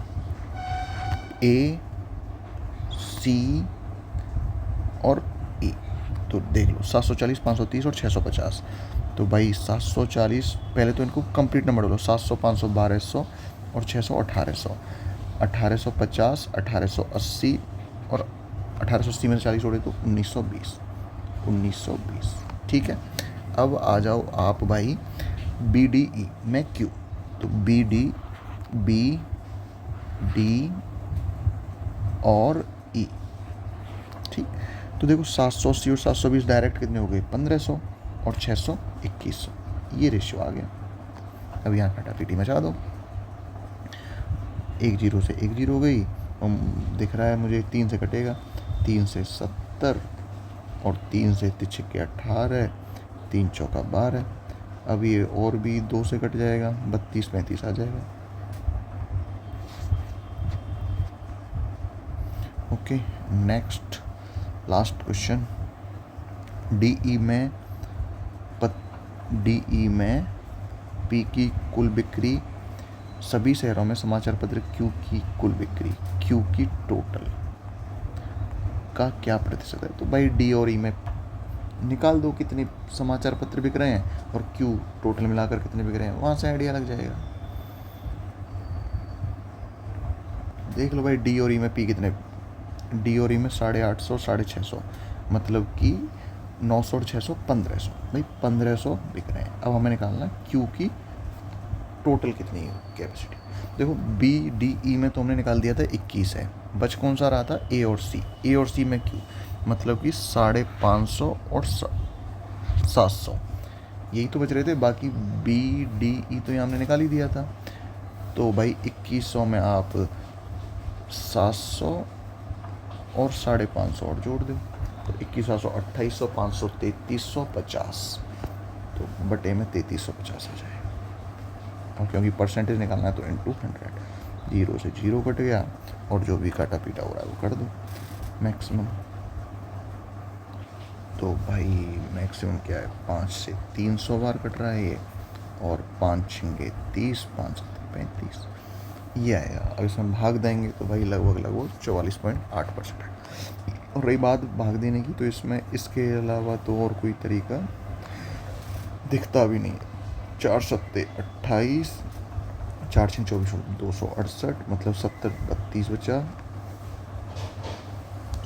ए सी और ई, तो देख लो 740 530 और 650। तो भाई 740, पहले तो इनको कंप्लीट नंबर बोलो, 700 500 1200 और 600 1800, 1850 1880 और 1880 में से 40 जोड़े तो 1920। 1920 ठीक है। अब आ जाओ आप भाई BDE में Q, तो BD और E ठीक। तो देखो 780 और 720 डायरेक्ट कितने हो गए 1500 और 600 2100, ये रेशियो आ गया। अब यहाँ काटापीटी मचा दो, एक जीरो से एक जीरो हो गई, दिख रहा है मुझे 3 से कटेगा, 3 से 70 और 3 से 18, 3 चौका 12। अब ये और भी 2 से कट जाएगा, 32 35 आ जाएगा। Okay next last question. DE में P की कुल बिक्री, सभी शहरों में समाचार पत्र Q की कुल बिक्री, Q की टोटल का क्या प्रतिशत है। तो भाई D और E में निकाल दो कितने समाचार पत्र बिक रहे हैं और Q टोटल मिलाकर कितने बिक रहे हैं, वहाँ से आइडिया लग जाएगा। देख लो भाई D और E में P कितने, D और E में 850 650, मतलब कि 900 और 600 1500, भाई 1500 बिक रहे हैं। अब हमें निकालना है Q की टोटल कितनी है कैपेसिटी। देखो BDE में तो हमने निकाल दिया था 21 है, बच कौन सा रहा था A और C में Q, मतलब कि 550 और 700, यही तो बच रहे थे। बाकी BDE तो यहाँ हमने निकाल ही दिया था। तो भाई 2100 में आप 700 और 550 और जोड़ दो, तो 2100 2800 500 3350, तो बटे में 3350 आ जाएगा। और क्योंकि परसेंटेज निकालना है तो इनटू 100, 0 से 0 कट गया और जो भी काटा पीटा हो रहा है वो कर दो मैक्सिमम। तो भाई मैक्सिमम क्या है, 5 से 300 बार कट रहा है ये, और 5 6 30, 5 35 ये आएगा। अब इसमें भाग देंगे तो भाई लगभग 44.8% है। और रही बात भाग देने की, तो इसमें इसके अलावा तो और कोई तरीका दिखता भी नहीं है। 4 सत्ते 28, 4 6 24 268, मतलब 70 32 बचा,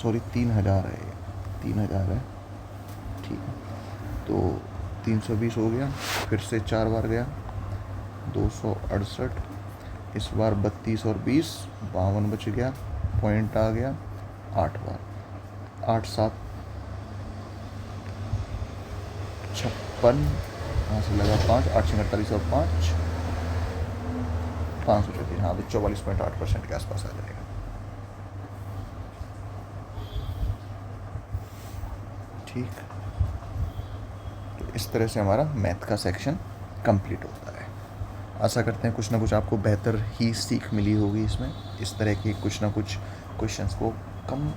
सॉरी 3000 है, 3000 है ठीक है। तो 320 हो गया, फिर से 4 बार गया 268, इस बार 32 और 20 52 बच गया, पॉइंट आ गया 8 बार, 8 7 56, यहाँ से लगा 5, 8 6 48 और 5 534, हाँ तो 44.8% के आसपास आ जाएगा। ठीक, तो इस तरह से हमारा मैथ का सेक्शन कंप्लीट होता है। आशा करते हैं कुछ ना कुछ आपको बेहतर ही सीख मिली होगी इसमें। इस तरह के कुछ ना कुछ क्वेश्चंस को कम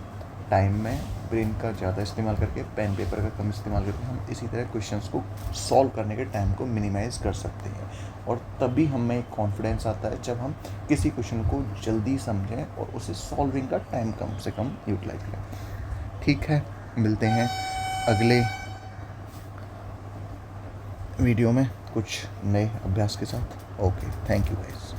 टाइम में ब्रेन का ज़्यादा इस्तेमाल करके, पेन पेपर का कम इस्तेमाल करके हम इसी तरह क्वेश्चंस को सॉल्व करने के टाइम को मिनिमाइज़ कर सकते हैं। और तभी हमें एक कॉन्फिडेंस आता है जब हम किसी क्वेश्चन को जल्दी समझें और उसे सॉल्विंग का टाइम कम से कम यूटिलाइज करें। ठीक है, मिलते हैं अगले वीडियो में कुछ नए अभ्यास के साथ। Okay, thank you guys.